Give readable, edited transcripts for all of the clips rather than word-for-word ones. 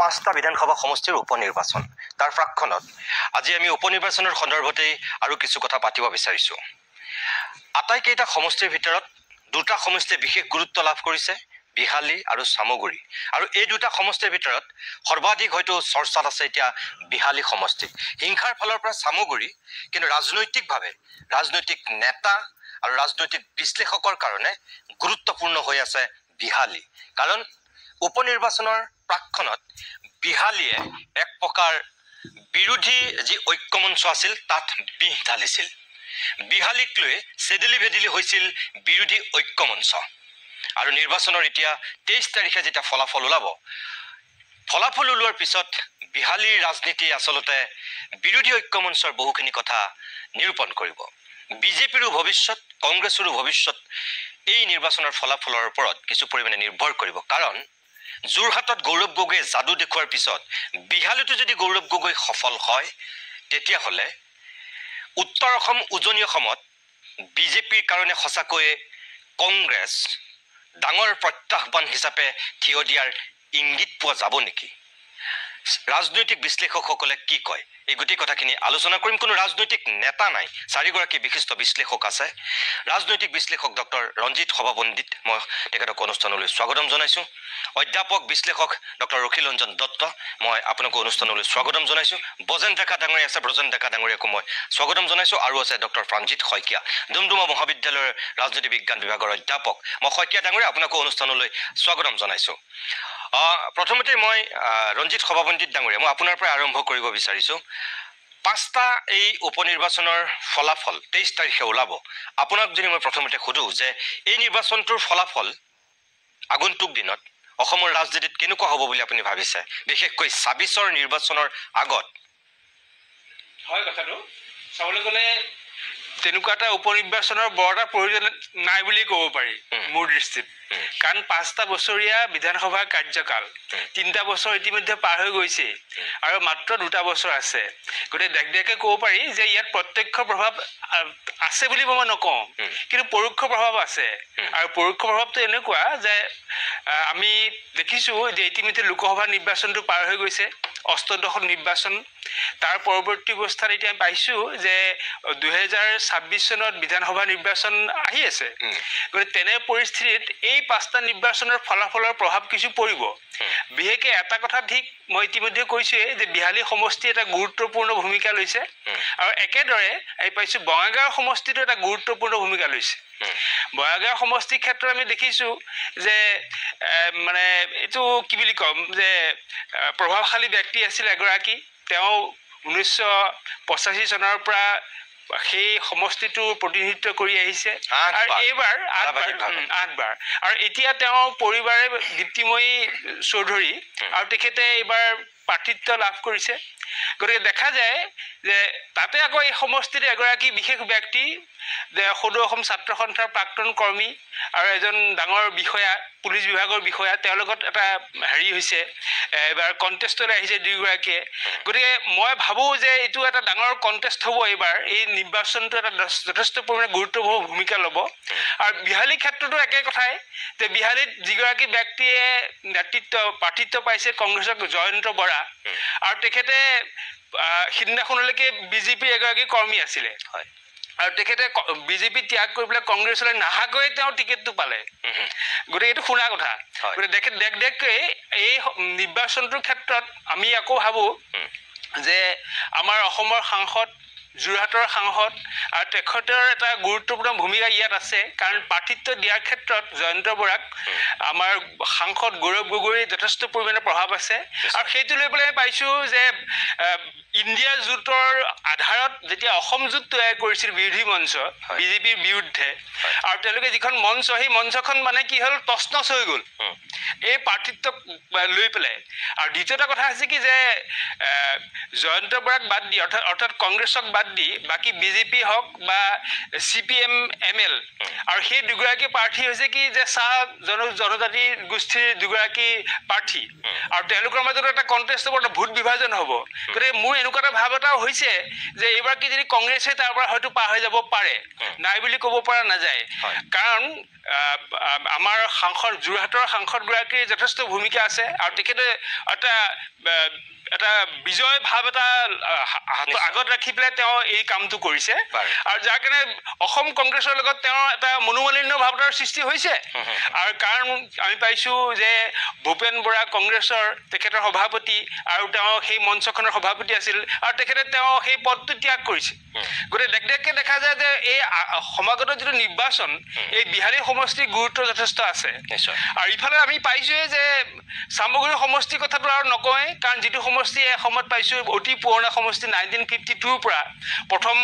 5টা বিধানসভা সমষ্টিৰ উপনিৰ্বাচন তাৰ প্ৰাক্ষণত আজি আমি উপনিৰ্বাচনৰ সন্দৰ্ভতেই আৰু কিছু কথা পাতিব বিচাৰিছোঁ আটাইকেইটা সমষ্টিৰ ভিতৰত দুটা সমষ্টিয়ে বিশেষ গুৰুত্ব লাভ কৰিছে বিহালী আৰু সামগুৰি আৰু এই দুটা সমষ্টিৰ ভিতৰত সৰ্বাধিক হয়তো চৰ্চাত আছে এতিয়া বিহালী সমষ্টি হিংসাৰ ফলৰ পৰা সামগুৰি কিন্তু ৰাজনৈতিক নেতা আৰু ৰাজনৈতিক বিশ্লেষকৰ কাৰণে গুৰুত্বপূৰ্ণ হৈ আছে বিহালী কাৰণ উপনিৰ্বাচনৰ প্ৰাক্ষণত বিহালীয়ে এক প্ৰকাৰ বিৰোধী যি ঐক্যমঞ্চ আছিল তাত বিহ ঢালিছিল বিহালীক লৈ চেদিলি ভেদিলি হৈছিল বিৰোধী ঐক্যমঞ্চ আৰু নিৰ্বাচনৰ এতিয়া 23 তাৰিখে যেতিয়া ফলাফল ওলাব ফলাফল ওলোৱাৰ পিছত বিহালীৰ ৰাজনীতি আসলতে বিৰোধী ঐক্যমঞ্চৰ বহুখিনি কথা নিৰূপণ কৰিব বিজেপিৰ ভৱিষ্যত কংগ্ৰেছৰ ভৱিষ্যত এই নিৰ্বাচনৰ ফলাফলৰ ওপৰত কিছু পৰিমাণে নিৰ্ভৰ কৰিব কাৰণ যোৰহাটত গৌৰৱ গগৈয়ে যাদু দেখুৱাৰ পিছত বিহালীতো যদি গৌৰৱ গগৈ সফল হয় তেতিয়া হলে উত্তৰ অসম উজনি অসমত বিজেপিৰ কাৰণে সঁচাকৈ কংগ্ৰেছ ডাঙৰ প্ৰত্যাহ্বান হিচাপে থিয় দিয়াৰ ইংগিত পোৱা যাব নেকি ৰাজনৈতিক বিশ্লেষকসকলে কি কয় এই গোটেই কথাখিনি আলোচনা কৰিম কোনো ৰাজনৈতিক নেতা নাই চাৰিগৰাকী বিশিষ্ট বিশ্লেষক আছে ৰাজনৈতিক বিশ্লেষক ডক্টৰ ৰঞ্জিত সভাপণ্ডিত মই তেখেতক অনুষ্ঠানলৈ স্বাগতম জনাইছো অধ্যাপক বিশ্লেষক ডক্টৰ ৰখিল ৰঞ্জন দত্ত মই আপোনাক অনুষ্ঠানলৈ স্বাগতম জনাইছো বজেন ডেকা ডাঙৰীয়া আছে ব্ৰজেন ডেকা ডাঙৰীয়াকো মই স্বাগতম জনাইছো আৰু আছে ডক্টৰ প্ৰাঞ্জিত শইকীয়া ডুমডুমা মহাবিদ্যালয়ৰ ৰাজনীতি বিজ্ঞান বিভাগৰ অধ্যাপক মই শইকীয়া ডাঙৰীয়া আপোনাক অনুষ্ঠানলৈ স্বাগতম জনাইছো প্ৰথমতে মই ৰঞ্জিত সভাপণ্ডিত ডাঙৰীয়া মই আপোনাৰ পৰা আৰম্ভ কৰিব বিচাৰিছো 5টা এই উপনিৰ্বাচনৰ ফলাফল 23 তাৰিখে ওলাব আপোনাক যদি মই প্ৰথমতে খুদু যে এই নিৰ্বাচনটোৰ ফলাফল আগন্তুক দিনত অসমৰ ৰাজনীতিত কেনেকুৱা হ'ব বুলি আপুনি ভাবিছে বিশেষকৈ 26ৰ নিৰ্বাচনৰ আগত হয় কথাটো চাবলৈ গ'লে তেনেকুৱা এটা উপনিৰ্বাচনৰ বৰটা প্ৰয়োজন নাই বুলি ক'ব পাৰি মোৰ দৃষ্টিত কাৰণ 5টা বছৰীয়া বিধানসভা কাৰ্যকাল 3টা বছৰ ইতিমধ্যে পাৰ হৈ গৈছে আৰু মাত্ৰ 2টা বছৰ আছে গতে দেখদেকে ক'ব পাৰি যে ইয়াত প্ৰত্যক্ষ প্ৰভাৱ আছে বুলি মই নকওঁ কিন্তু পৰোক্ষ প্ৰভাৱ আছে আৰু পৰোক্ষ প্ৰভাৱটো এনেকুৱা যে আমি দেখিছো যে ইতিমধ্যে লোকসভা নিৰ্বাচনটো পাৰ হৈ গৈছে অষ্টদশ নিৰ্বাচন তাৰ পৰৱৰ্তী অৱস্থাত এতিয়া পাইছো যে 2026 চনত বিধানসভা নিৰ্বাচন আহি আছে গতে তেনে পৰিস্থিতিত এই 5টা নিৰ্বাচনৰ ফলাফলৰ প্ৰভাৱ কিছু পৰিব বিহেকে এটা কথা ঠিক মই ইতিমধ্যে কৈছো যে বিহালী সমষ্টি এটা গুৰুত্বপূৰ্ণ ভূমিকা লৈছে আৰু একেদৰে এই পাইছো বঙাইগাঁও সমষ্টিটো এটা গুৰুত্বপূৰ্ণ ভূমিকা লৈছে বঙাইগাঁও সমষ্টিৰ ক্ষেত্ৰত আমি দেখিছো যে মানে এটো কি বুলি কম যে প্ৰভাৱশালী ব্যক্তি আছিল এগৰাকী তেওঁ 1985 চনৰ পৰা সেই সমষ্টিটো প্ৰতিনিধিত্ব কৰি আহিছে আৰু এইবাৰ 8বাৰ আৰু এতিয়া তেওঁ পৰিবাৰে দীপ্তিময়ী চৌধুৰী আৰু তেখেতে এইবাৰ প্ৰাৰ্থিত্ব লাভ কৰিছে গতিকে দেখা যায় যে তাতে আকৌ এই সমষ্টিৰ এগৰাকী বিশেষ ব্যক্তি যে সদৌ অসম ছাত্ৰ সন্থাৰ প্ৰাক্তন কৰ্মী আৰু এজন ডাঙৰ বিষয়া পুলিচ বিভাগৰ বিষয়া তেওঁৰ লগত এটা হেৰি হৈছে এবাৰ কন্টেষ্টলৈ আহিছে দুইগৰাকীয়ে গতিকে মই ভাবো যে এইটো এটা ডাঙৰ কন্টেষ্ট হ'ব এইবাৰ এই নিৰ্বাচনটো এটা যথেষ্ট পৰিমাণে গুৰুত্বপূৰ্ণ ভূমিকা ল'ব আৰু বিহালী ক্ষেত্ৰতো একে কথাই যে বিহালীত যিগৰাকী ব্যক্তিয়ে প্ৰাৰ্থিত্ব পাইছে কংগ্ৰেছৰ জয়ন্ত বৰা আৰু তেখেতে সিদিনাখনলৈকে বিজেপিৰ এগৰাকী কৰ্মী আছিলে হয় আৰু তেখেতে বিজেপি ত্যাগ কৰি পেলাই কংগ্ৰেছলৈ নাহাকৈ তেওঁ টিকেটটো পালে গতিকে এইটো শুনা কথা গতিকে দেখকে এই নিৰ্বাচনটোৰ ক্ষেত্ৰত আমি আকৌ ভাবো যে আমাৰ অসমৰ সাংসদ যোৰহাটৰ সাংসদ আৰু তেখেতৰ এটা গুৰুত্বপূৰ্ণ ভূমিকা ইয়াত আছে কাৰণ প্ৰাৰ্থিত্ব দিয়াৰ ক্ষেত্ৰত জয়ন্ত বৰাক আমাৰ সাংসদ গৌৰৱ গগৈৰ যথেষ্ট পৰিমাণে প্ৰভাৱ আছে আৰু সেইটো লৈ পেলাই পাইছো যে ইণ্ডিয়া জোঁটৰ আধাৰত যেতিয়া অসম জোঁট তৈয়াৰ কৰিছিল বিৰোধী মঞ্চ বিজেপিৰ বিৰুদ্ধে আৰু তেওঁলোকে যিখন মঞ্চ সেই মঞ্চখন মানে কি হ'ল তছনছ হৈ গ'ল এই প্ৰাৰ্থিত্বক লৈ পেলাই আৰু দ্বিতীয়টা কথা আছে কি যে জয়ন্ত বৰাক বাদ দি অৰ্থাৎ কংগ্ৰেছক বাদ বাদ দি বাকী বিজেপি হওক বা CPM ML আৰু সেই দুগৰাকী প্ৰাৰ্থী হৈছে কি যে চাহ জনজাতি গোষ্ঠীৰ দুগৰাকী প্ৰাৰ্থী আৰু তেওঁলোকৰ মাজত এটা কণ্টেষ্ট হ'ব, ভোট বিভাজন হ'ব। গতিকে মোৰ এনেকুৱা এটা ভাৱ এটা হৈছে যে এইবাৰ কি যদি কংগ্ৰেছে তাৰ পৰা হয়তো পাৰ হৈ যাব পাৰে, নাই বুলি ক'ব পৰা নাযায়। কাৰণ আমাৰ সাংসদ যোৰহাটৰ সাংসদগৰাকীৰ যথেষ্ট ভূমিকা আছে আৰু তেখেতে এটা বিজয় ভাৱ এটা আগত ৰাখি পেলাই তেওঁ এই কামটো কৰিছে আৰু যাৰ কাৰণে অসম কংগ্ৰেছৰ লগত তেওঁৰ এটা মনোমালিন্য ভাৱ এটাৰ সৃষ্টি হৈছে। আৰু কাৰণ আমি পাইছোঁ যে ভূপেন বৰা কংগ্ৰেছৰ তেখেতৰ সভাপতি আৰু তেওঁ সেই মঞ্চখনৰ সভাপতি আছিল আৰু তেখেতে তেওঁ সেই পদটো ত্যাগ কৰিছে। গতিকে দেখকে দেখা যায় যে এই সমাগত যিটো নিৰ্বাচন এই বিহালী সমষ্টিৰ গুৰুত্ব যথেষ্ট আছে। আৰু ইফালে আমি পাইছোঁৱে যে চামগুৰি সমষ্টিৰ কথাটো আৰু নকওঁৱেই, কাৰণ যিটো সমষ্টি এসময়ত পাইছোঁ অতি পুৰণা সমষ্টি 1952ৰ পৰা প্ৰথম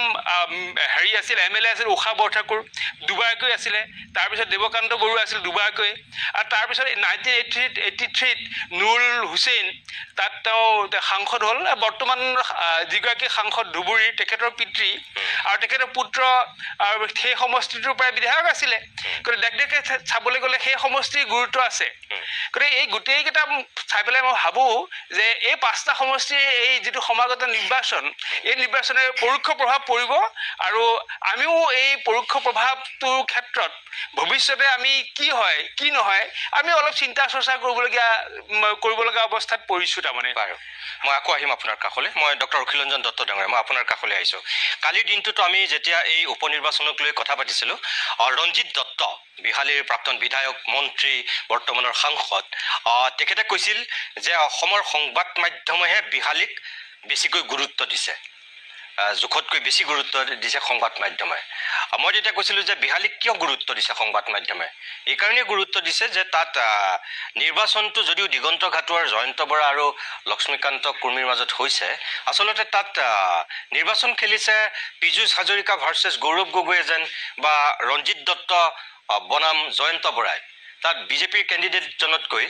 আছিল MLA আছিল উষা বৰঠাকুৰ দুবাৰকৈ আছিলে, তাৰপিছত দেৱকান্ত বৰুৱা আছিল দুবাৰকৈ, আৰু তাৰপিছত 1983ত নুৰুল হুছেইন তাত তেওঁ সাংসদ হ'ল। বৰ্তমান যিগৰাকী সাংসদ ধুবুৰীৰ তেখেতৰ পিতৃ আৰু তেখেতৰ পুত্ৰ আৰু সেই সমষ্টিটোৰ পৰাই বিধায়ক আছিলে। গতিকে দেখে চাবলৈ গ'লে সেই সমষ্টিৰ গুৰুত্ব আছে। গতিকে এই গোটেইকেইটা চাই পেলাই মই ভাবোঁ যে এই 5টা সমষ্টিৰ এই যিটো সমাগত নিৰ্বাচন, এই নিৰ্বাচনে পৰোক্ষ প্ৰভাৱ পৰিব আৰু আমিও এই পৰোক্ষ প্ৰভাৱটোৰ ক্ষেত্ৰত ভৱিষ্যতে আমি কি হয় কি নহয় আমি অলপ চিন্তা চৰ্চা কৰিব লগা অৱস্থাত পৰিছোঁ তাৰমানে। বাৰু মই আকৌ আহিম আপোনাৰ কাষলৈ। মই ডক্টৰ অখিলৰঞ্জন দত্ত ডাঙৰীয়া, মই আপোনাৰ কাষলৈ আহিছোঁ। কালিৰ দিনটোতো আমি যেতিয়া এই উপ নিৰ্বাচনক লৈ কথা পাতিছিলোঁ, ৰঞ্জিত দত্ত বিহালীৰ প্ৰাক্তন বিধায়ক মন্ত্ৰী বৰ্তমানৰ সাংসদ, তেখেতে কৈছিল যে অসমৰ সংবাদ মাধ্যমেহে বিহালীক বেছিকৈ গুৰুত্ব দিছে, জোখতকৈ বেছি গুৰুত্ব দিছে সংবাদ মাধ্যমে। মই তেতিয়া কৈছিলোঁ যে বিহালীক কিয় গুৰুত্ব দিছে সংবাদ মাধ্যমে? এইকাৰণেই গুৰুত্ব দিছে যে তাত নিৰ্বাচনটো যদিও দিগন্ত ঘাটোৱাৰ জয়ন্ত বৰা আৰু লক্ষ্মীকান্ত কুৰ্মীৰ মাজত হৈছে, আচলতে তাত নিৰ্বাচন খেলিছে পীযুষ হাজৰিকা ভাৰ্চেছ গৌৰৱ গগৈ যেন বা ৰঞ্জিত দত্ত বনাম জয়ন্ত বৰাই। তাত বিজেপিৰ কেণ্ডিডেটজনতকৈ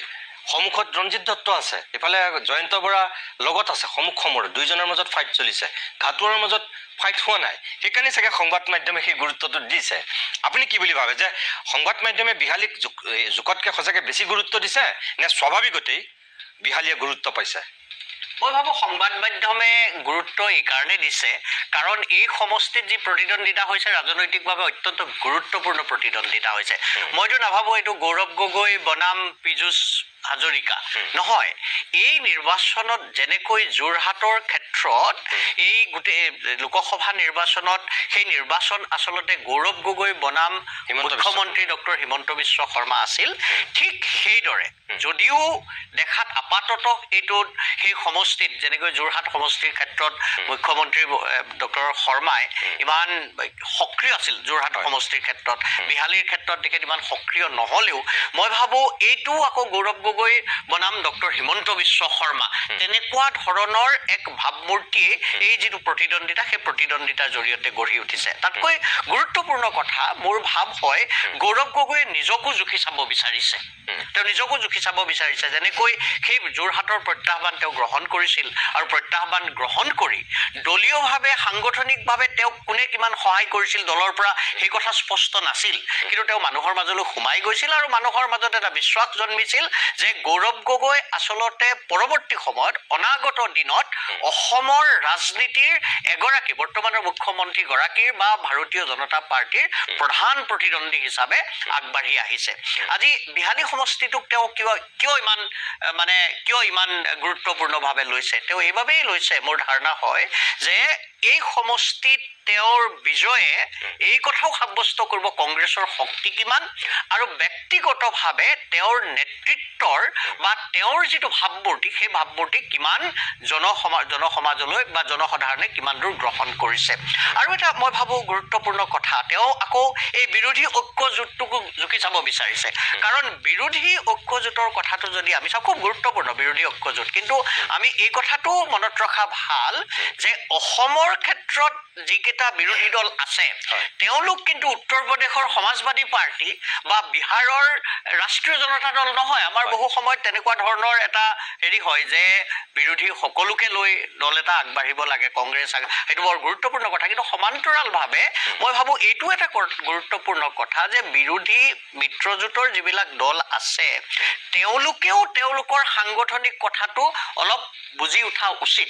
সন্মুখত ৰঞ্জিত দত্ত আছে, ইফালে জয়ন্ত বৰা লগত আছে সন্মুখ সমৰত, দুইজনৰ মাজত ফাইট চলিছে, ঘাটোৱাৰৰ মাজত ফাইট হোৱা নাই। সেইকাৰণে চাগে সংবাদ মাধ্যমে সেই গুৰুত্বটো দিছে। আপুনি কি বুলি ভাবে যে সংবাদ মাধ্যমে বিহালীক জোখতকৈ সঁচাকৈ বেছি গুৰুত্ব দিছে নে স্বাভাৱিকতেই বিহালীয়ে গুৰুত্ব পাইছে? মই ভাবোঁ সংবাদ মাধ্যমে গুৰুত্ব এইকাৰণে দিছে কাৰণ এই সমষ্টিত যি প্ৰতিদ্বন্দ্বিতা হৈছে ৰাজনৈতিকভাৱে অত্যন্ত গুৰুত্বপূৰ্ণ প্ৰতিদ্বন্দ্বিতা হৈছে। মইতো নাভাবোঁ এইটো গৌৰৱ গগৈ বনাম পীযুষ হাজৰিকা নহয়। এই নিৰ্বাচনত যেনেকৈ যোৰহাটৰ ক্ষেত্ৰত এই গোটেই লোকসভা নিৰ্বাচনত সেই নিৰ্বাচন আচলতে গৌৰৱ গগৈ বনাম মুখ্যমন্ত্ৰী ডক্টৰ হিমন্ত বিশ্ব শৰ্মা আছিল, ঠিক সেইদৰে যদিও দেখাত আপাতত এইটোত সেই সমষ্টিত যেনেকৈ যোৰহাট সমষ্টিৰ ক্ষেত্ৰত মুখ্যমন্ত্ৰী ডক্টৰ শৰ্মাই ইমান সক্ৰিয় আছিল যোৰহাট সমষ্টিৰ ক্ষেত্ৰত, বিহালীৰ ক্ষেত্ৰত তেখেত ইমান সক্ৰিয় নহ'লেও মই ভাবোঁ এইটো আকৌ গৌৰৱ গগৈ বনাম ডক্টৰ হিমন্ত বিশ্ব শৰ্মা তেনেকুৱা ধৰণৰ এক ভাৱমূৰ্তিয়ে এই যিটো প্ৰতিদ্বন্দ্বিতা সেই প্ৰতিদ্বন্দ্বিতাৰ জৰিয়তে গঢ়ি উঠিছে। তাতকৈ গুৰুত্বপূৰ্ণ কথা মোৰ ভাৱ হয় গৌৰৱ গগৈয়ে নিজকো জুখি চাব বিচাৰিছে, তেওঁ নিজকো জুখি চাব বিচাৰিছে। যেনেকৈ সেই যোৰহাটৰ প্ৰত্যাহ্বান তেওঁ গ্ৰহণ কৰিছিল আৰু প্ৰত্যাহ্বান গ্ৰহণ কৰি দলীয়ভাৱে সাংগঠনিকভাৱে তেওঁক কোনে কিমান সহায় কৰিছিল দলৰ পৰা সেই কথা স্পষ্ট নাছিল, কিন্তু তেওঁ মানুহৰ মাজলৈ সোমাই গৈছিল আৰু মানুহৰ মাজত এটা বিশ্বাস জন্মিছিল যে গৌৰৱ গগৈ আচলতে পৰৱৰ্তী সময়ত অনাগত দিনত অসমৰ ৰাজনীতিৰ এগৰাকী বৰ্তমানৰ মুখ্যমন্ত্ৰীগৰাকীৰ বা ভাৰতীয় জনতা পাৰ্টীৰ প্ৰধান প্ৰতিদ্বন্দ্বী হিচাপে আগবাঢ়ি আহিছে। আজি বিহালী সমষ্টিটোক তেওঁ কিয় ইমান গুৰুত্বপূৰ্ণভাৱে লৈছে? তেওঁ এইবাবেই লৈছে, মোৰ ধাৰণা হয় যে এই সমষ্টিত তেওঁৰ বিজয়ে এই কথাও সাব্যস্ত কৰিব কংগ্ৰেছৰ শক্তি কিমান আৰু ব্যক্তিগতভাৱে তেওঁৰ নেতৃত্বৰ বা তেওঁৰ যিটো ভাৱমূৰ্তি সেই ভাৱমূৰ্তি কিমান জনসমাজলৈ বা জনসাধাৰণে কিমান দূৰ গ্ৰহণ কৰিছে। আৰু এটা মই ভাবোঁ গুৰুত্বপূৰ্ণ কথা, তেওঁ আকৌ এই বিৰোধী ঐক্যজোঁটটোকো জুখি চাব বিচাৰিছে। কাৰণ বিৰোধী ঐক্যজোঁটৰ কথাটো যদি আমি চাওঁ খুব গুৰুত্বপূৰ্ণ বিৰোধী ঐক্যজোঁট, কিন্তু আমি এই কথাটো মনত ৰখা ভাল যে অসমৰ ক্ষেত্ৰত যিকেইটা বিৰোধী দল আছে তেওঁলোক কিন্তু উত্তৰ প্ৰদেশৰ সমাজবাদী পাৰ্টি বা বিহাৰৰ ৰাষ্ট্ৰীয় জনতা দল নহয় আমাৰ বহু সময়ত তেনেকুৱা ধৰণৰ এটা হেৰি হয় যে বিৰোধী সকলোকে লৈ দল এটা আগবাঢ়িব লাগে কংগ্ৰেছ সেইটো বৰ গুৰুত্বপূৰ্ণ কথা কিন্তু সমান্তৰালভাৱে মই ভাবো এইটো এটা গুৰুত্বপূৰ্ণ কথা যে বিৰোধী মিত্ৰজোঁটৰ যিবিলাক দল আছে তেওঁলোকেও তেওঁলোকৰ সাংগঠনিক কথাটো অলপ বুজি উঠা উচিত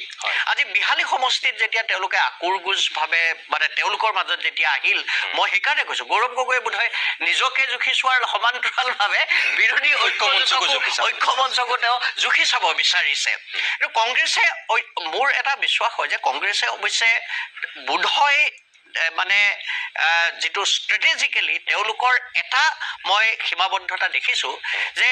আজি বিহালী সমষ্টিত যেতিয়া তেওঁলোকে আকুৰগুজভাৱে মানে তেওঁলোকৰ মাজত যেতিয়া আহিল মই সেইকাৰণে কৈছো গৌৰৱ গগৈয়ে বোধহয় নিজকে জুখি চোৱাৰ সমান্তৰালভাৱে বিৰোধী ঐক্যমঞ্চকো তেওঁ জুখি চাব বিচাৰিছে কিন্তু কংগ্ৰেছে মোৰ এটা বিশ্বাস হয় যে কংগ্ৰেছে অৱশ্যে বোধহয় মানে যিটো ষ্ট্ৰেটেজিকেলি তেওঁলোকৰ এটা মই সীমাবদ্ধতা দেখিছো যে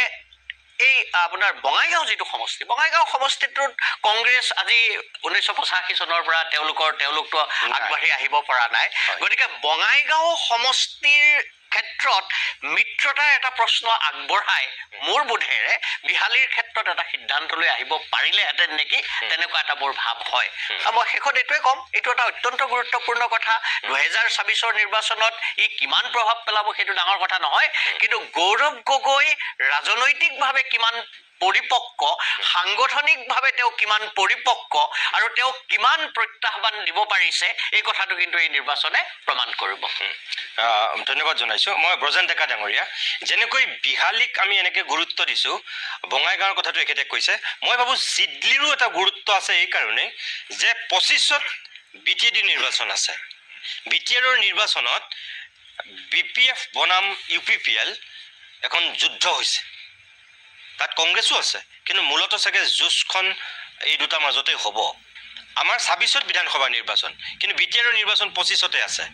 এই আপোনাৰ বঙাইগাঁও যিটো সমষ্টি বঙাইগাঁও সমষ্টিটোত কংগ্ৰেছ আজি 1985 চনৰ পৰা তেওঁলোকতো আগবাঢ়ি আহিব পৰা নাই গতিকে বঙাইগাঁও সমষ্টিৰ ক্ষেত্ৰত মিত্ৰতাৰ এটা প্ৰশ্ন আগবঢ়াই মোৰ বোধেৰে বিহালীৰ ক্ষেত্ৰত এটা সিদ্ধান্তলৈ আহিব পাৰিলেহেঁতেন নেকি তেনেকুৱা এটা মোৰ ভাৱ হয় মই শেষত এইটোৱে ক'ম এইটো এটা অত্যন্ত গুৰুত্বপূৰ্ণ কথা 2024 নিৰ্বাচনত ই কিমান প্ৰভাৱ পেলাব সেইটো ডাঙৰ কথা নহয় কিন্তু গৌৰৱ গগৈ ৰাজনৈতিকভাৱে কিমান পৰিপক্ক সাংগঠনিকভাৱে তেওঁ কিমান পৰিপক্ক আৰু তেওঁ কিমান প্ৰত্যাহ্বান দিব পাৰিছে এই কথাটো কিন্তু এই নিৰ্বাচনে প্ৰমাণ কৰিব ধন্যবাদ জনাইছো মই ব্ৰজেন ডেকা ডাঙৰীয়া যেনেকৈ বিহালীক আমি এনেকৈ গুৰুত্ব দিছো বঙাইগাঁৱৰ কথাটো একেতে কৈছে মই ভাবো চিডলিৰো এটা গুৰুত্ব আছে এই কাৰণে যে 25ত বিটিএডি নিৰ্বাচন আছে বিটিআৰৰ নিৰ্বাচনত বিপিএফ বনাম ইউপিপিএল এখন যুদ্ধ হৈছে তাত কংগ্ৰেছো আছে কিন্তু মূলতঃ চাগে যুঁজখন এই দুটা মাজতে হ'ব আমাৰ 26ত বিধানসভা নিৰ্বাচন কিন্তু বিটিআৰৰ নিৰ্বাচন 25তে আছে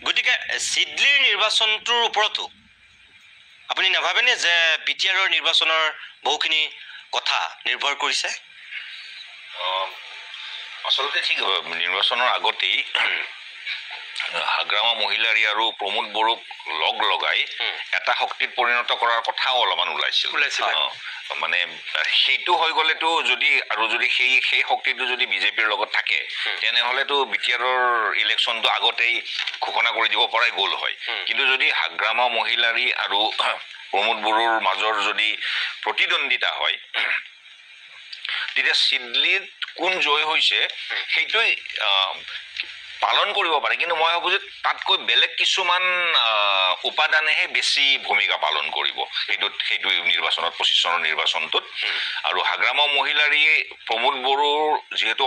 গতিকে চিডলিৰ নিৰ্বাচনটোৰ ওপৰতো আপুনি নাভাবেনে যে বিটিআৰৰ নিৰ্বাচনৰ বহুখিনি কথা নিৰ্ভৰ কৰিছে আচলতে ঠিক নিৰ্বাচনৰ আগতেই হাগ্ৰামা মহিলাৰী আৰু প্ৰমোদ বড়োক লগ লগাই এটা শক্তিত পৰিণত কৰাৰ কথাও অলপমান ওলাইছিল মানে সেইটো হৈ গ'লেতো যদি সেই শক্তিটো যদি বিজেপিৰ লগত থাকে তেনেহ'লেতো বিটিআৰৰ ইলেকশ্যনটো আগতেই ঘোষণা কৰি দিব পৰাই গ'ল হয় কিন্তু যদি হাগ্ৰামা মহিলাৰী আৰু প্ৰমোদ বড়োৰ মাজৰ যদি প্ৰতিদ্বন্দ্বিতা হয় তেতিয়া চিডলিত কোন জয় হৈছে সেইটোৱে পালন কৰিব পাৰে কিন্তু মই ভাবো যে তাতকৈ বেলেগ কিছুমান উপাদানেহে বেছি ভূমিকা পালন কৰিব সেইটো নিৰ্বাচনত 25 চনৰ নিৰ্বাচনটোত আৰু হাগ্ৰামা মহিলাৰীয়ে প্ৰমোদ বড়োৰ যিহেতু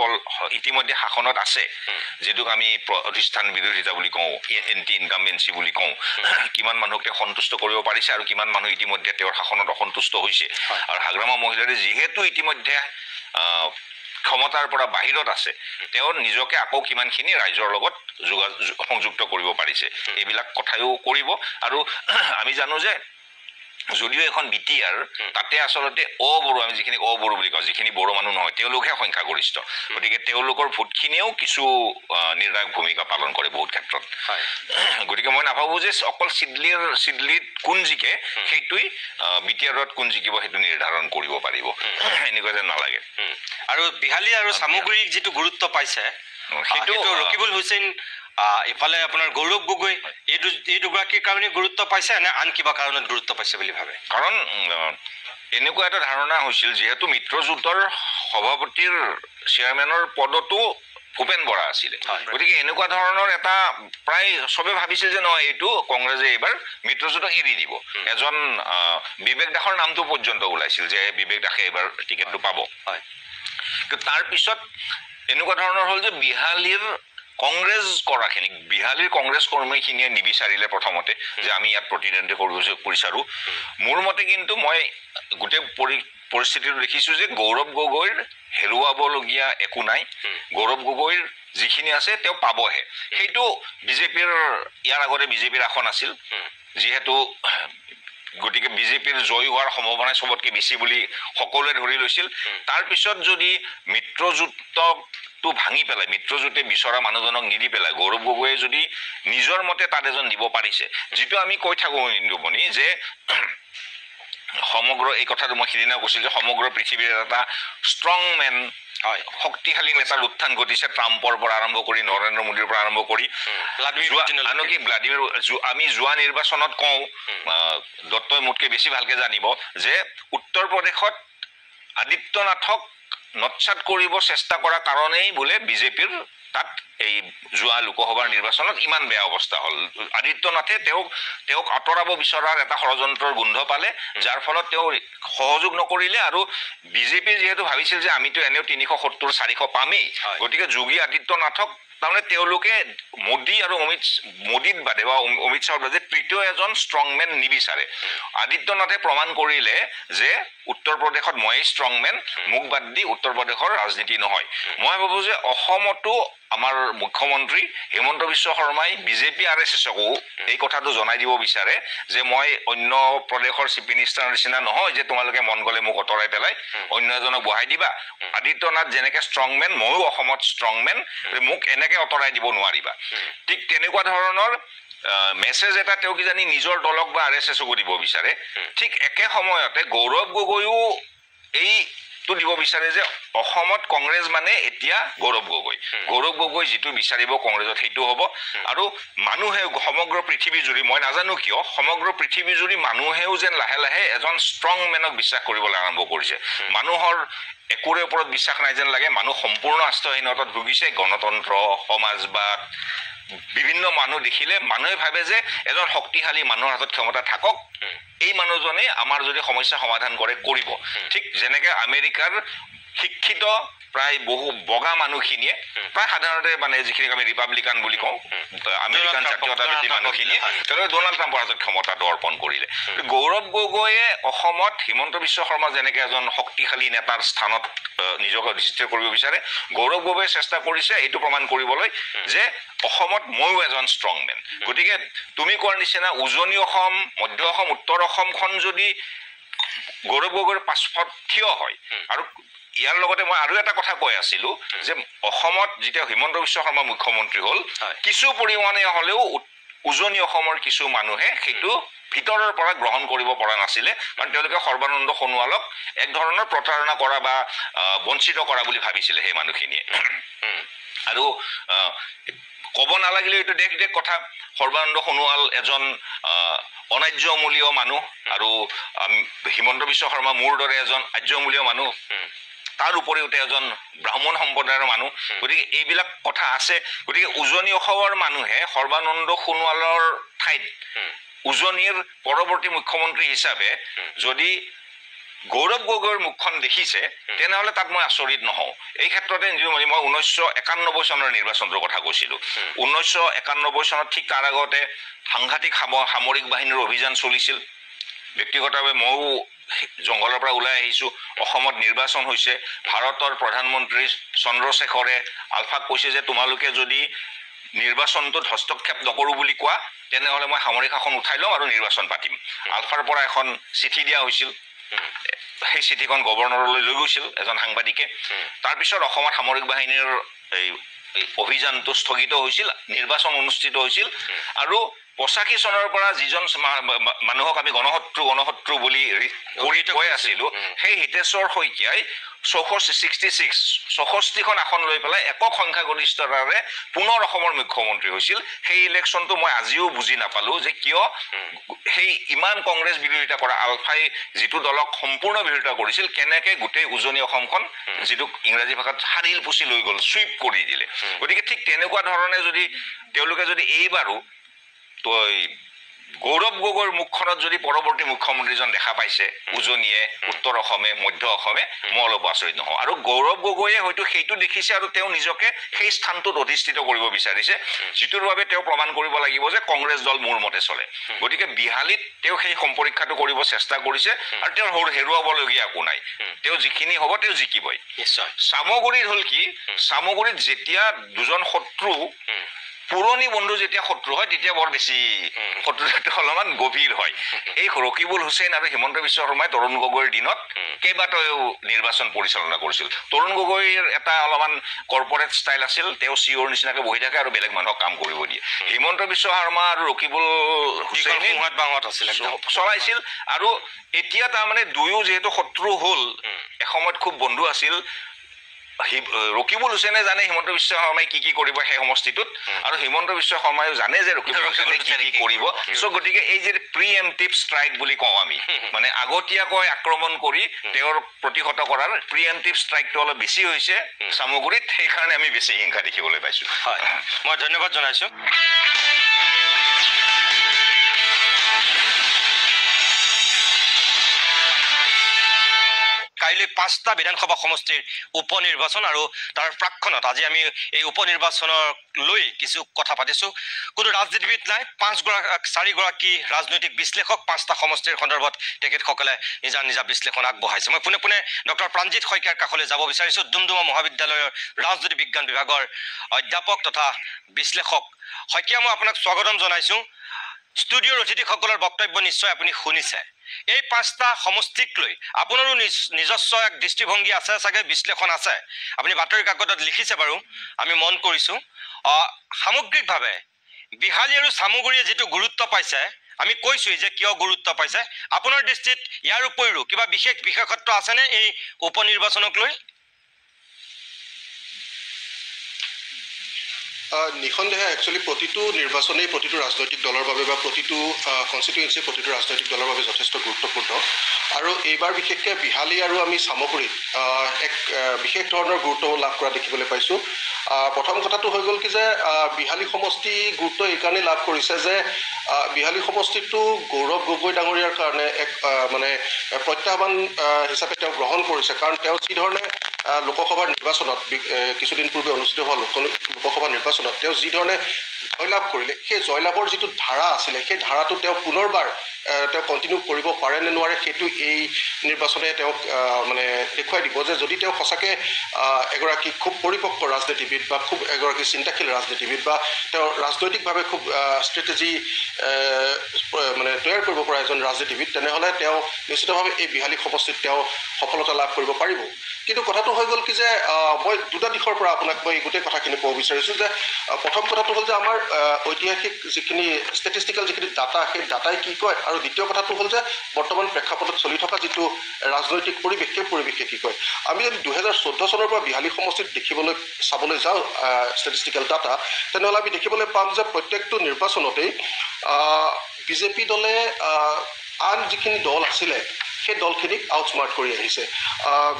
ইতিমধ্যে শাসনত আছে যেটোক আমি প্ৰতিষ্ঠান বিৰোধিতা বুলি কওঁ এন্টি ইনকামবেন্সি বুলি কওঁ কিমান মানুহকে সন্তুষ্ট কৰিব পাৰিছে আৰু কিমান মানুহ ইতিমধ্যে তেওঁৰ শাসনত অসন্তুষ্ট হৈছে আৰু হাগ্ৰামা মহিলাৰী যিহেতু ইতিমধ্যে ক্ষমতাৰ পৰা বাহিৰত আছে তেওঁ নিজকে আকৌ কিমানখিনি ৰাইজৰ লগত সংযুক্ত কৰিব পাৰিছে এইবিলাক কথাও কৰিব আৰু আমি জানো যে যদিও এখন বিটিআৰ তাতে আচলতে অবড়ো আমি যিখিনি অবড়ো বুলি কওঁ যিখিনি বড়ো মানুহ নহয় তেওঁলোকহে সংখ্যাগৰিষ্ঠ গতিকে তেওঁলোকৰ ভোটখিনিও কিছু নিৰ্ণায়ক ভূমিকা পালন কৰে বহুত ক্ষেত্ৰত গতিকে মই নাভাবো যে অকল চিডলিত কোন জিকে সেইটোৱেই বিটিআৰত কোন জিকিব সেইটো নিৰ্ধাৰণ কৰিব পাৰিব এনেকুৱা যেন নালাগে আৰু বিহালী আৰু সামগ্ৰিক যিটো গুৰুত্ব পাইছে সেইটো ৰকিবুল হুছেইন ইফালে আপোনাৰ গৌৰৱ গগৈ এই দুগৰাকীৰ কাৰণে গুৰুত্ব পাইছে নে আন কিবা কাৰণত গুৰুত্ব পাইছে বুলি ভাবে কাৰণ এনেকুৱা এটা ধাৰণা হৈছিল যিহেতু মিত্ৰজোঁটৰ সভাপতিৰ চেয়াৰমেনৰ পদটো ভূপেন বৰা আছিলে গতিকে এনেকুৱা ধৰণৰ এটা প্ৰায় সবে ভাবিছিল যে নহয় এইটো কংগ্ৰেছে এইবাৰ মিত্ৰজোঁটক এৰি দিব এজন বিবেক দাসৰ নামটো পৰ্যন্ত ওলাইছিল যে বিবেক দাসে এইবাৰ টিকেটটো পাব কিন্তু তাৰ পিছত এনেকুৱা ধৰণৰ হ'ল যে বিহালীৰ কংগ্ৰেছ কৰাখিনিক বিহালীৰ কংগ্ৰেছ কৰ্মীখিনিয়ে নিবিচাৰিলে প্ৰথমতে যে আমি ইয়াত প্ৰতিদ্বন্দ্বী কৰিব বিচাৰো মোৰ মতে কিন্তু মই গোটেই পৰিস্থিতিটো দেখিছো যে গৌৰৱ গগৈৰ হেৰুৱাবলগীয়া একো নাই গৌৰৱ গগৈৰ যিখিনি আছে তেওঁ পাবহে সেইটো বিজেপিৰ ইয়াৰ আগতে বিজেপিৰ আসন আছিল যিহেতু গতিকে বিজেপিৰ জয় হোৱাৰ সম্ভাৱনা সবতকৈ বেছি বুলি সকলোৱে ধৰি লৈছিল তাৰ পিছত যদি মিত্ৰজোঁটকটো ভাঙি পেলাই মিত্ৰজোঁটে বিচৰা মানুহজনক নিদি পেলাই গৌৰৱ গগৈয়ে যদি নিজৰ মতে তাত এজন দিব পাৰিছে যিটো আমি কৈ থাকোঁ ইন্দুমণি যে সমগ্ৰ এই কথাটো মই সিদিনা কৈছিল যে সমগ্ৰ পৃথিৱীৰ এটা ষ্ট্ৰং মেন হয় শক্তিশালী নেতাৰ উত্থান ঘটিছে ট্ৰাম্পৰ পৰা আৰম্ভ কৰি নৰেন্দ্ৰ মোদীৰ পৰা আৰম্ভ কৰি আনকি ভ্লাডিমিৰ আমি যোৱা নিৰ্বাচনত কওঁ দত্তই মোতকৈ বেছি ভালকে জানিব যে উত্তৰ প্ৰদেশত আদিত্যনাথক নৎসাত কৰিব চেষ্টা কৰাৰ কাৰণেই বোলে বিজেপিৰ তাত এই যোৱা লোকসভাৰ নিৰ্বাচনত ইমান বেয়া অৱস্থা হ'ল আদিত্যনাথে তেওঁক আঁতৰাব বিচৰাৰ এটা ষড়যন্ত্ৰৰ গোন্ধ পালে যাৰ ফলত তেওঁ সহযোগ নকৰিলে আৰু বিজেপি যিহেতু ভাবিছিল যে আমিতো এনেও 370-400 পামেই গতিকে যোগী আদিত্যনাথক তাৰমানে তেওঁলোকে মোদী আৰু মোদীত বাদে বা অমিত শ্বাহৰ বাদে তৃতীয় এজন ষ্ট্ৰংমেন নিবিচাৰে আদিত্যনাথে প্ৰমাণ কৰিলে যে উত্তৰ প্ৰদেশত মই ষ্ট্ৰংমেন মোক বাদ দি উত্তৰ প্ৰদেশৰ ৰাজনীতি নহয় মই ভাবো যে অসমতো আমাৰ মুখ্যমন্ত্ৰী হিমন্ত বিশ্ব শৰ্মাই বিজেপি RSSকো এই কথাটো জনাই দিব বিচাৰে যে মই অন্য প্ৰদেশৰ চিফ মিনিষ্টাৰৰ নিচিনা নহয় যে তোমালোকে মন গলে মোক অতৰাই পেলাই অন্য এজনক বহাই দিবা আদিত্যনাথ যেনেকে ষ্ট্ৰংমেন ময়ো অসমত ষ্ট্ৰংমেন মোক এনেকে অতৰাই দিব নোৱাৰিবা ঠিক তেনেকুৱা ধৰণৰ মেছেজ এটা তেওঁ কিজানি নিজৰ দলক বা RSSকো দিব বিচাৰে ঠিক একে সময়তে গৌৰৱ গগৈও এইটো দিব বিচাৰে যে অসমত কংগ্ৰেছ মানে এতিয়া গৌৰৱ গগৈ যিটো বিচাৰিব কংগ্ৰেছত সেইটো হ'ব আৰু মানুহে সমগ্ৰ পৃথিৱী জুৰি মই নাজানো কিয় সমগ্ৰ পৃথিৱী জুৰি মানুহেও যেন লাহে লাহে এজন ষ্ট্ৰং মেনক বিশ্বাস কৰিবলৈ আৰম্ভ কৰিছে মানুহৰ একোৰে ওপৰত বিশ্বাস নাই যেন লাগে মানুহ সম্পূৰ্ণ আস্থাহীনতাত ভুগিছে গণতন্ত্ৰ সমাজবাদ বিভিন্ন মানুহ দেখিলে মানুহে ভাবে যে এজন শক্তিশালী মানুহৰ হাতত ক্ষমতা থাকক এই মানুহজনে আমাৰ যদি সমস্যা সমাধান কৰে কৰিব ঠিক যেনেকে আমেৰিকাৰ শিক্ষিত প্ৰায় বহু বগা মানুহখিনিয়ে প্ৰায় সাধাৰণতে মানে যিখিনিক আমি ৰিপাব্লিকান বুলি কওঁ আমেৰিকান জাতীয়তাবাদী মানুহখিনিয়ে তেওঁলোকে ডনাল্ড ট্ৰাম্পৰ হাতত ক্ষমতাটো অৰ্পণ কৰিলে গৌৰৱ গগৈয়ে অসমত হিমন্ত বিশ্ব শৰ্মা যেনেকে এজন শক্তিশালী নেতাৰ স্থানত নিজকে অধিষ্ঠিত কৰিব বিচাৰে গৌৰৱ গগৈয়ে চেষ্টা কৰিছে এইটো প্ৰমাণ কৰিবলৈ যে অসমত ময়ো এজন ষ্ট্ৰংমেন গতিকে তুমি কোৱাৰ নিচিনা উজনি অসম মধ্য অসম উত্তৰ অসমখন যদি গৌৰৱ গগৈৰ পাছফত থিয় হয় আৰু ইয়াৰ লগতে মই আৰু এটা কথা কৈ আছিলো যে অসমত যেতিয়া হিমন্ত বিশ্ব শৰ্মা মুখ্যমন্ত্ৰী হ'ল কিছু পৰিমাণে হলেও উজনি অসমৰ কিছু মানুহে সেইটো ভিতৰৰ পৰা গ্ৰহণ কৰিব পৰা নাছিলে কাৰণ তেওঁলোকে সৰ্বানন্দ সোণোৱালক এক ধৰণৰ প্ৰতাৰণা কৰা বা বঞ্চিত কৰা বুলি ভাবিছিলে সেই মানুহখিনিয়ে আৰু ক'ব নালাগিলে এইটো দেশ কথা সৰ্বানন্দ সোণোৱাল এজন অনাৰ্যমূলীয় মানুহ আৰু হিমন্ত বিশ্ব শৰ্মা মোৰ দৰে এজন আৰ্যমূলীয় মানুহ তাৰ উপৰিও এজন ব্ৰাহ্মণ সম্প্ৰদায়ৰ মানুহ গতিকে এইবিলাক কথা আছে গতিকে উজনি অসমৰ মানুহে সৰ্বানন্দ সোণোৱালৰ ঠাইত উজনিৰ পৰৱৰ্তী মুখ্যমন্ত্ৰী হিচাপে যদি গৌৰৱ গগৈৰ মুখখন দেখিছে তেনেহলে তাত মই আচৰিত নহওঁ এই ক্ষেত্ৰতে মই 1991 চনৰ নিৰ্বাচনৰ কথা কৈছিলো 1991 চনত ঠিক তাৰ আগতে সাংঘাতিক সামৰিক বাহিনীৰ অভিযান চলিছিল ব্যক্তিগতভাৱে ময়ো জংগলৰ পৰা ওলাই আহিছো অসমত নিৰ্বাচন হৈছে ভাৰতৰ প্ৰধানমন্ত্ৰী চন্দ্ৰশেখৰে আলফাক কৈছে যে তোমালোকে যদি নিৰ্বাচনটোত হস্তক্ষেপ নকৰো বুলি কোৱা তেনেহলে মই সামৰিক শাসন উঠাই লম আৰু নিৰ্বাচন পাতিম আলফাৰ পৰা এখন চিঠি দিয়া হৈছিল সেই চিঠিখন গভৰ্ণৰলৈ লৈ গৈছিল এজন সাংবাদিকে তাৰ পিছত অসমত সামৰিক বাহিনীৰ এই অভিযানটো স্থগিত হৈছিল নিৰ্বাচন অনুষ্ঠিত হৈছিল আৰু 85 চনৰ পৰা যিজন মানুহক আমি গণহত্ৰু বুলি কৈ আছিলো সেই হিতেশ্বৰ শইকীয়াই 64খন আসন লৈ পেলাই একক সংখ্যাগৰিষ্ঠতাৰে পুনৰ অসমৰ মুখ্যমন্ত্ৰী হৈছিল সেই ইলেকশ্যনটো মই আজিও বুজি নাপালো যে কিয় সেই ইমান কংগ্ৰেছ বিৰোধিতা কৰা আলফাই যিটো দলক সম্পূৰ্ণ বিৰোধিতা কৰিছিল কেনেকে গোটেই উজনি অসমখন যিটো ইংৰাজী ভাষাত হাৰিল পুচি লৈ গ'ল সুইপ কৰি দিলে গতিকে ঠিক তেনেকুৱা ধৰণে যদি তেওঁলোকে যদি এইবাৰো তো গৌৰৱ গগৈৰ মুখখনত যদি পৰৱৰ্তী মুখ্যমন্ত্ৰীজন দেখা পাইছে উজনিয়ে উত্তৰ অসমে মধ্য অসমে মই অলপ আচৰিত নহওঁ আৰু গৌৰৱ গগৈয়ে হয়তো সেইটো দেখিছে আৰু তেওঁ নিজকে সেই স্থানটোত অধিষ্ঠিত কৰিব বিচাৰিছে যিটোৰ বাবে তেওঁ প্ৰমাণ কৰিব লাগিব যে কংগ্ৰেছ দল মোৰ মতে চলে গতিকে বিহালীত তেওঁ সেই সম্পৰীক্ষাটো কৰিব চেষ্টা কৰিছে আৰু তেওঁৰ হেৰুৱাবলগীয়া একো নাই তেওঁ যিখিনি হ'ব তেওঁ জিকিবই নিশ্চয় সামগুৰিত হ'ল কি সামগুৰিত যেতিয়া দুজন শত্ৰু পুৰণি বন্ধু যেতিয়া শত্ৰু হয় তেতিয়া বৰ বেছি শত্ৰুতাটো অলপমান গভীৰ হয় এই ৰকিবুল হুছেইন আৰু হিমন্ত বিশ্ব শৰ্মাই তৰুণ গগৈৰ দিনত কেইবাটাও নিৰ্বাচন পৰিচালনা কৰিছিল তৰুণ গগৈৰ এটা অলপমান কৰ্পৰেট ষ্টাইল আছিল তেওঁ চিঅ'ৰ নিচিনাকৈ বহি থাকে আৰু বেলেগ মানুহক কাম কৰিব দিয়ে হিমন্ত বিশ্ব শৰ্মা আৰু ৰকিবুল হুছেইনে চলাইছিল আৰু এতিয়া তাৰমানে দুয়ো যিহেতু শত্ৰু হ'ল এসময়ত খুব বন্ধু আছিল ৰকিবুল হুছেইনে জানে হিমন্ত বিশ্ব শৰ্মাই কি কৰিব সেই সমষ্টিটোত আৰু হিমন্ত বিশ্ব শৰ্মায়ো জানে যে ৰকিবুল হুছেইনে কি কৰিব চ' গতিকে এই যে প্ৰিএম্পটিভ ষ্ট্ৰাইক বুলি কওঁ আমি মানে আগতীয়াকৈ আক্ৰমণ কৰি তেওঁৰ প্ৰতিহত কৰাৰ প্ৰিএম্পটিভ ষ্ট্ৰাইকটো অলপ বেছি হৈছে চামগুৰিত সেইকাৰণে আমি বেছি হিংসা দেখিবলৈ পাইছোঁ হয় মই ধন্যবাদ জনাইছোঁ কাইলৈ 5টা বিধানসভা সমষ্টিৰ উপনিৰ্বাচন আৰু তাৰ প্ৰাক্ষণত আজি আমি এই উপনিৰ্বাচনক লৈ কিছু কথা পাতিছোঁ কোনো ৰাজনীতিবিদ নাই 4গৰাকী ৰাজনৈতিক বিশ্লেষক 5টা সমষ্টিৰ সন্দৰ্ভত তেখেতসকলে নিজা বিশ্লেষণ আগবঢ়াইছে মই পোনে ডক্টৰ প্ৰাণজিৎ শইকীয়াৰ কাষলৈ যাব বিচাৰিছোঁ ডুমডুমা মহাবিদ্যালয়ৰ ৰাজনীতি বিজ্ঞান বিভাগৰ অধ্যাপক তথা বিশ্লেষক শইকীয়া মই আপোনাক স্বাগতম জনাইছোঁ ষ্টুডিঅ'ৰ অতিথিসকলৰ বক্তব্য নিশ্চয় আপুনি শুনিছে এই 5টা সমষ্টিক লৈ আপোনাৰো নিজস্ব এক দৃষ্টিভংগী আছে চাগে বিশ্লেষণ আছে আপুনি বাতৰি কাকতত লিখিছে বাৰু আমি মন কৰিছোঁ সামগ্ৰিকভাৱে বিহালী আৰু চামগুৰিয়ে যিটো গুৰুত্ব পাইছে আমি কৈছোঁই যে কিয় গুৰুত্ব পাইছে আপোনাৰ দৃষ্টিত ইয়াৰ উপৰিও কিবা বিশেষত্ব আছেনে এই উপনিৰ্বাচনক লৈ নিঃসন্দেহে একচুৱেলি প্ৰতিটো নিৰ্বাচনেই প্ৰতিটো ৰাজনৈতিক দলৰ বাবে বা প্ৰতিটো কনষ্টিটুৱেঞ্চি প্ৰতিটো ৰাজনৈতিক দলৰ বাবে যথেষ্ট গুৰুত্বপূৰ্ণ আৰু এইবাৰ বিশেষকৈ বিহালী আৰু আমি চামগুৰিত এক বিশেষ ধৰণৰ গুৰুত্ব লাভ কৰা দেখিবলৈ পাইছোঁ প্ৰথম কথাটো হৈ গ'ল কি যে বিহালী সমষ্টি গুৰুত্ব এইকাৰণেই লাভ কৰিছে যে বিহালী সমষ্টিটো গৌৰৱ গগৈ ডাঙৰীয়াৰ কাৰণে এক মানে প্ৰত্যাহ্বান হিচাপে তেওঁ গ্ৰহণ কৰিছে কাৰণ তেওঁ যিধৰণে লোকসভাৰ নিৰ্বাচনত কিছুদিন পূৰ্বে অনুষ্ঠিত হোৱা লোকসভা নিৰ্বাচনত তেওঁ যিধৰণে জয়লাভ কৰিলে সেই জয়লাভৰ যিটো ধাৰা আছিলে সেই ধাৰাটো তেওঁ পুনৰবাৰ তেওঁ কণ্টিনিউ কৰিব পাৰে নে নোৱাৰে সেইটো এই নিৰ্বাচনে তেওঁক মানে দেখুৱাই দিব যে যদি তেওঁ সঁচাকৈ এগৰাকী খুব পৰিপক্ক ৰাজনীতিবিদ বা খুব এগৰাকী চিন্তাশীল ৰাজনীতিবিদ বা তেওঁ ৰাজনৈতিকভাৱে খুব ষ্ট্ৰেটেজি মানে তৈয়াৰ কৰিব পৰা এজন ৰাজনীতিবিদ তেনেহ'লে তেওঁ নিশ্চিতভাৱে এই বিহালী সমষ্টিত তেওঁ সফলতা লাভ কৰিব পাৰিব কিন্তু কথাটো হৈ গ'ল কি যে মই দুটা দিশৰ পৰা আপোনাক মই এই গোটেই কথাখিনি ক'ব বিচাৰিছোঁ যে প্ৰথম কথাটো হ'ল যে আমাৰ ঐতিহাসিক যিখিনি ষ্টেটিষ্টিকেল যিখিনি ডাটা সেই ডাটাই কি কয় আৰু দ্বিতীয় কথাটো হ'ল যে বৰ্তমান প্ৰেক্ষাপটত চলি থকা যিটো ৰাজনৈতিক পৰিৱেশ সেই পৰিৱেশে কি কয় আমি যদি 2014 চনৰ পৰা বিহালী সমষ্টিত চাবলৈ যাওঁ ষ্টেটিষ্টিকেল ডাটা তেনেহ'লে আমি দেখিবলৈ পাম যে প্ৰত্যেকটো নিৰ্বাচনতেই বিজেপি দলে আন যিখিনি দল আছিলে সেই দলখিনিক আউটস্মাৰ্ট কৰি আহিছে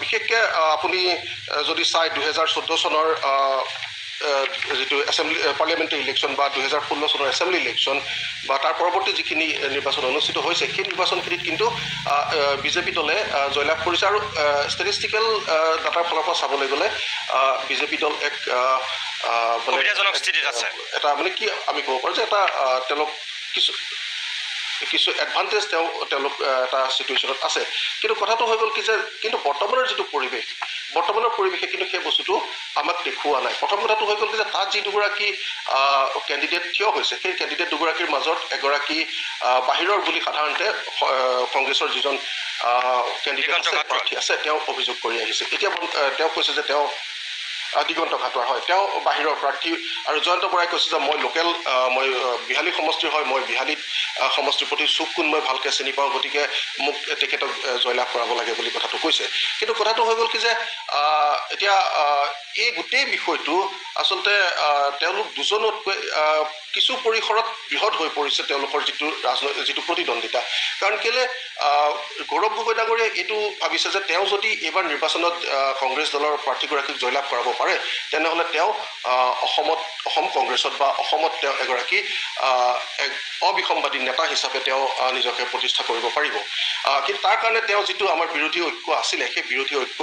বিশেষকৈ আপুনি যদি চাই 2014 চনৰ যিটো এছেম্বলি পাৰ্লিয়ামেণ্টাৰী ইলেকশ্যন বা 2016 চনৰ এছেম্বলি ইলেকশ্যন বা তাৰ পৰৱৰ্তী যিখিনি নিৰ্বাচন অনুষ্ঠিত হৈছে সেই নিৰ্বাচনখিনিত কিন্তু বিজেপি দলে জয়লাভ কৰিছে আৰু ষ্টেটিষ্টিকেল ডাটাৰ ফালৰ পৰা চাবলৈ গ'লে বিজেপি দল এক সুবিধাজনক স্থিতিত আছে এটা মানে কি আমি ক'ব পাৰোঁ যে এটা তেওঁলোক কিছু এডভান্টেজ তেওঁলোক এটা চিটুৱেশ্যনত আছে কিন্তু কথাটো হৈ গ'ল কি যে কিন্তু বৰ্তমানৰ যিটো পৰিৱেশে কিন্তু সেই বস্তুটো আমাক দেখুওৱা নাই প্ৰথম কথাটো হৈ গ'ল কি যে তাত যি দুগৰাকী কেণ্ডিডেট থিয় হৈছে সেই কেণ্ডিডেট দুগৰাকীৰ মাজত এগৰাকী বাহিৰৰ বুলি সাধাৰণতে কংগ্ৰেছৰ যিজন কেণ্ডিডেট আছে তেওঁ অভিযোগ কৰি আহিছে এতিয়া তেওঁ কৈছে যে তেওঁ দিগন্ত খাটোৱাৰ হয় তেওঁ বাহিৰৰ প্ৰাৰ্থী আৰু জয়ন্ত বৰাই কৈছে যে মই লোকেল মই বিহালী সমষ্টিৰ হয় মই বিহালীত সমষ্টিৰ প্ৰতি চুক কোন মই ভালকৈ চিনি পাওঁ গতিকে মোক তেখেতক জয়লাভ কৰাব লাগে বুলি কথাটো কৈছে কিন্তু কথাটো হৈ গ'ল কি যে এতিয়া এই গোটেই বিষয়টো আচলতে তেওঁলোক দুজনতকৈ কিছু পৰিসৰত বৃহৎ হৈ পৰিছে তেওঁলোকৰ যিটো প্ৰতিদ্বন্দ্বিতা কাৰণ কেলৈ গৌৰৱ গগৈ ডাঙৰীয়াই এইটো ভাবিছে যে তেওঁ যদি এইবাৰ নিৰ্বাচনত কংগ্ৰেছ দলৰ প্ৰাৰ্থীগৰাকীক জয়লাভ কৰাব পাৰে তেনেহ'লে তেওঁ অসম কংগ্ৰেছত বা অসমত তেওঁ এগৰাকী এক অবিসম্বাদী নেতা হিচাপে তেওঁ নিজকে প্ৰতিষ্ঠা কৰিব পাৰিব কিন্তু তাৰ কাৰণে তেওঁ যিটো আমাৰ বিৰোধী ঐক্য আছিলে সেই বিৰোধী ঐক্য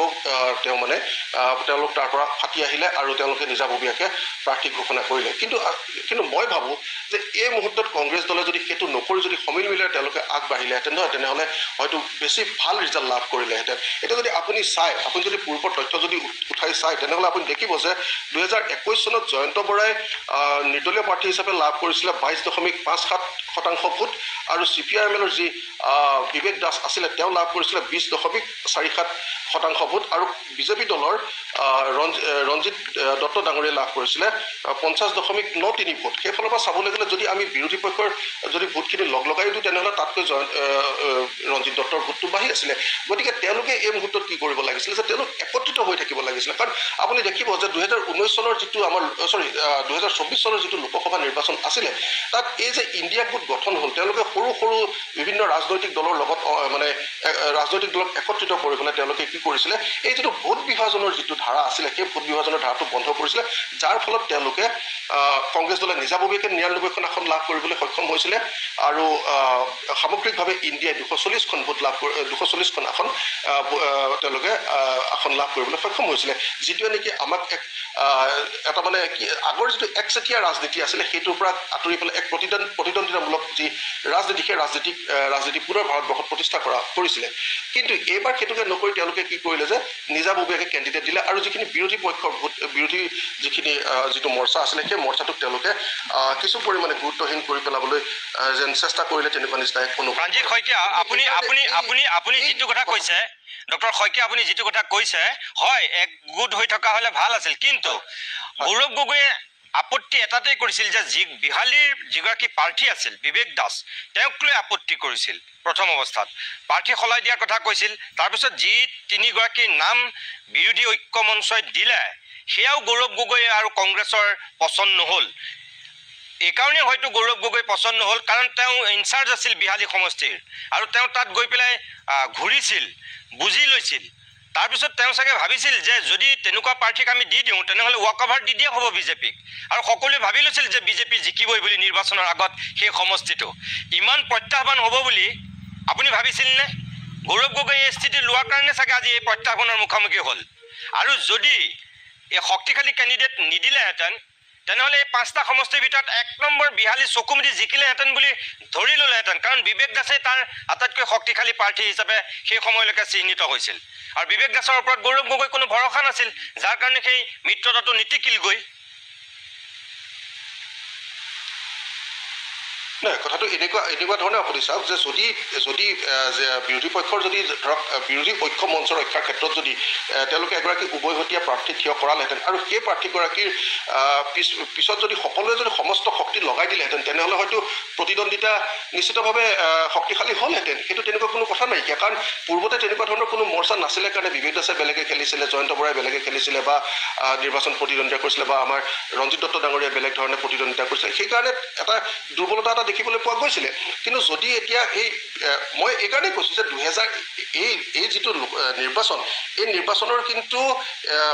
তেওঁ মানে তেওঁলোক তাৰ পৰা ফাটি আহিলে আৰু তেওঁলোকে নিজাববীয়াকৈ প্ৰাৰ্থী ঘোষণা কৰিলে কিন্তু মই ভাবোঁ যে এই মুহূৰ্তত কংগ্ৰেছ দলে যদি সেইটো নকৰি যদি সমিল মিলেৰে তেওঁলোকে আগবাঢ়িলেহেঁতেন নহয় তেনেহ'লে হয়তো বেছি ভাল ৰিজাল্ট লাভ কৰিলেহেঁতেন এতিয়া যদি আপুনি চাই আপুনি যদি পূৰ্বৰ তথ্য যদি উঠাই চায় তেনেহ'লে আপুনি দেখিব যে 2021 চনত জয়ন্ত বৰাই নিৰ্দলীয় প্ৰাৰ্থী হিচাপে লাভ কৰিছিলে 22.57% ভোট আৰু CPIMৰ যি বিবেক দাস আছিলে তেওঁ লাভ কৰিছিলে 20.47% ভোট আৰু বিজেপি দলৰ ৰঞ্জিত দত্ত ডাঙৰীয়াই লাভ কৰিছিলে 50.93 ভোট সেইফালৰ পৰা চাবলৈ গ'লে যদি আমি বিৰোধী পক্ষৰ যদি ভোটখিনি লগাই দিওঁ তেনেহ'লে তাতকৈ ৰঞ্জিত দত্তৰ ভোটটো বাঢ়ি আছিলে গতিকে তেওঁলোকে এই মুহূৰ্তত কি কৰিব লাগিছিলে যে তেওঁলোক একত্ৰিত হৈ থাকিব লাগিছিলে কাৰণ আপুনি দেখিব যে 2019 চনৰ যিটো আমাৰ 2024 চনৰ যিটো লোকসভা নিৰ্বাচন আছিলে তাত এই যে ইণ্ডিয়া গোট গঠন হ'ল তেওঁলোকে সৰু সৰু বিভিন্ন ৰাজনৈতিক দলৰ লগত মানে ৰাজনৈতিক দলক একত্ৰিত কৰিবলৈ তেওঁলোকে কি কৰিছিলে এই যিটো ভোট বিভাজনৰ যিটো ধাৰা আছিলে সেই ভোট বিভাজনৰ ধাৰাটো বন্ধ কৰিছিলে যাৰ ফলত তেওঁলোকে কংগ্ৰেছ দলে নিজাববীয়াকৈ 99খন আসন লাভ কৰিবলৈ সক্ষম হৈছিলে আৰু সামগ্ৰিকভাৱে ইণ্ডিয়াই 240খন ভোট লাভ 240খন আসন তেওঁলোকে আসন লাভ কৰিবলৈ সক্ষম হৈছিলে যিটোৱে নেকি আমাক এটা মানে কি আগৰ যিটো একচেটিয়া ৰাজনীতি আছিলে সেইটোৰ পৰা আঁতৰি পেলাই এক প্ৰতিদ্বন্দ্বিতামূলক যি ৰাজনীতি সেই ৰাজনীতি পুনৰ ভাৰতবৰ্ষত প্ৰতিষ্ঠা কৰিছিলে কিন্তু এইবাৰ সেইটোকে নকৰি তেওঁলোকে কি কৰিলে যে নিজাববীয়াকৈ কেণ্ডিডেট দিলে আৰু যিখিনি বিৰোধী পক্ষৰ বিৰোধী যিখিনি যিটো মৰ্চা আছিলে সেই মৰ্চাটোক তেওঁলোকে কিছু পৰিমাণে গুৰুত্বহীন কৰি পেলাবলৈ যেন চেষ্টা কৰিলে তেনেকুৱা নিচিনা কোনো ৰঞ্জিত শইকীয়া আপুনি যিটো কথা কৈছে ডক্টৰ শইকীয়া আপুনি যিটো কথা কৈছে হয় একগোট হৈ থকা হ'লে ভাল আছিল কিন্তু গৌৰৱ গগৈয়ে আপত্তি এটাতেই কৰিছিল যে বিহালীৰ যিগৰাকী প্ৰাৰ্থী আছিল বিবেক দাস তেওঁক লৈ আপত্তি কৰিছিল প্ৰথম অৱস্থাত প্ৰাৰ্থী সলাই দিয়াৰ কথা কৈছিল তাৰপিছত যি তিনিগৰাকীৰ নাম বিৰোধী ঐক্য মঞ্চই দিলে সেয়াও গৌৰৱ গগৈ আৰু কংগ্ৰেছৰ পচন্দ নহ'ল এইকাৰণে হয়তো গৌৰৱ গগৈ পচন্দ নহ'ল কাৰণ তেওঁ ইনচাৰ্জ আছিল বিহালী সমষ্টিৰ আৰু তেওঁ তাত গৈ পেলাই ঘূৰিছিল বুজি লৈছিল তাৰপিছত তেওঁ চাগে ভাবিছিল যে যদি তেনেকুৱা প্ৰাৰ্থীক আমি দি দিওঁ তেনেহ'লে ৱাক অভাৰ দি দিয়া হ'ব বিজেপিক আৰু সকলোৱে ভাবি লৈছিল যে বিজেপি জিকিবই বুলি নিৰ্বাচনৰ আগত সেই সমষ্টিটো ইমান প্ৰত্যাহ্বান হ'ব বুলি আপুনি ভাবিছিলনে গৌৰৱ গগৈ এই স্থিতি লোৱাৰ কাৰণে চাগে আজি এই প্ৰত্যাহ্বানৰ মুখামুখি হ'ল আৰু যদি এই শক্তিশালী কেণ্ডিডেট নিদিলেহেঁতেন তেনেহ'লে এই 5টা সমষ্টিৰ ভিতৰত 1 নম্বৰ বিহালী চকুমুদি জিকিলেহেঁতেন বুলি ধৰি ল'লেহেঁতেন কাৰণ বিবেক দাসে তাৰ আটাইতকৈ শক্তিশালী প্ৰাৰ্থী হিচাপে সেই সময়লৈকে চিহ্নিত হৈছিল আৰু বিবেক দাসৰ ওপৰত গৌৰৱ গগৈ কোনো ভৰসা নাছিল যাৰ কাৰণে সেই মিত্ৰতাটো নীতিকিলগৈ নাই কথাটো এনেকুৱা ধৰণে আপুনি চাওক যে যদি বিৰোধী পক্ষৰ যদি ধৰক বিৰোধী ঐক্য মঞ্চ ৰক্ষাৰ ক্ষেত্ৰত যদি তেওঁলোকে এগৰাকী উভৈহতীয়া প্ৰাৰ্থী থিয় কৰালেহেঁতেন আৰু সেই প্ৰাৰ্থীগৰাকীৰ পিছত যদি সকলোৱে যদি সমস্ত শক্তি লগাই দিলেহেঁতেন তেনেহ'লে হয়তো প্ৰতিদ্বন্দ্বিতা নিশ্চিতভাৱে শক্তিশালী হ'লহেঁতেন সেইটো তেনেকুৱা কোনো কথা নাইকিয়া কাৰণ পূৰ্বতে তেনেকুৱা ধৰণৰ কোনো মৰ্চা নাছিলে কাৰণে বিবেক দাসে বেলেগে খেলিছিলে জয়ন্ত বৰাই বেলেগে খেলিছিলে বা নিৰ্বাচন প্ৰতিদ্বন্দ্বিতা কৰিছিলে বা আমাৰ ৰঞ্জিত দত্ত ডাঙৰীয়াই বেলেগ ধৰণে প্ৰতিদ্বন্দ্বিতা কৰিছিলে সেইকাৰণে এটা দুৰ্বলতা এটা দেখিবলৈ পোৱা গৈছিলে কিন্তু যদি এতিয়া মই এইকাৰণেই কৈছোঁ যে এই যিটো নিৰ্বাচন এই নিৰ্বাচনৰ কিন্তু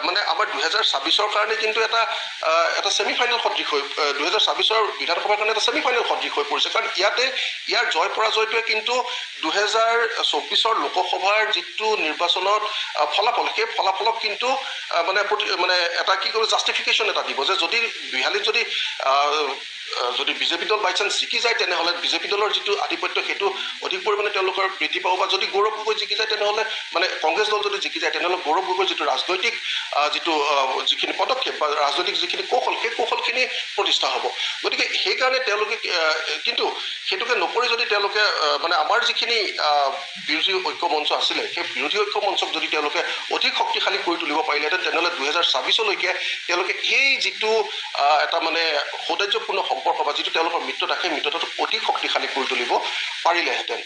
মানে আমাৰ 2026ৰ কাৰণে কিন্তু এটা ছেমিফাইনেল সদৃশ হৈ 2026ৰ বিধানসভাৰ কাৰণে এটা ছেমিফাইনেল সদৃশ হৈ পৰিছে কাৰণ ইয়াৰ জয় পৰাজয়টোৱে কিন্তু 2024ৰ লোকসভাৰ যিটো নিৰ্বাচনত ফলাফল সেই ফলাফলক কিন্তু মানে এটা কি কৰিব জাষ্টিফিকেশ্যন এটা দিব যে যদি বিহালীত যদি বিজেপি দল বাই চান্স জিকি যায় তেনেহ'লে বিজেপি দলৰ যিটো আধিপত্য সেইটো অধিক পৰিমাণে তেওঁলোকৰ বৃদ্ধি পাব বা যদি গৌৰৱ গগৈ জিকি যায় তেনেহ'লে মানে কংগ্ৰেছ দল যদি জিকি যায় তেনেহ'লে গৌৰৱ গগৈৰ যিটো ৰাজনৈতিক যিখিনি পদক্ষেপ বা ৰাজনৈতিক যিখিনি কৌশল সেই কৌশলখিনি প্ৰতিষ্ঠা হ'ব গতিকে সেইকাৰণে তেওঁলোকে কিন্তু সেইটোকে নকৰি যদি তেওঁলোকে মানে আমাৰ যিখিনি বিৰোধী ঐক্য মঞ্চ আছিলে সেই বিৰোধী ঐক্য মঞ্চক যদি তেওঁলোকে অধিক শক্তিশালী কৰি তুলিব পাৰিলেহেঁতেন তেনেহ'লে 2026লৈকে তেওঁলোকে এই যিটো এটা মানে সৌন্দৰ্যপূৰ্ণ সম্পৰ্ক বা যিটো তেওঁলোকৰ মিত্ৰতা সেই মিত্ৰতাটোক অধিক শক্তিশালী কৰি তুলিব পাৰিলেহেঁতেন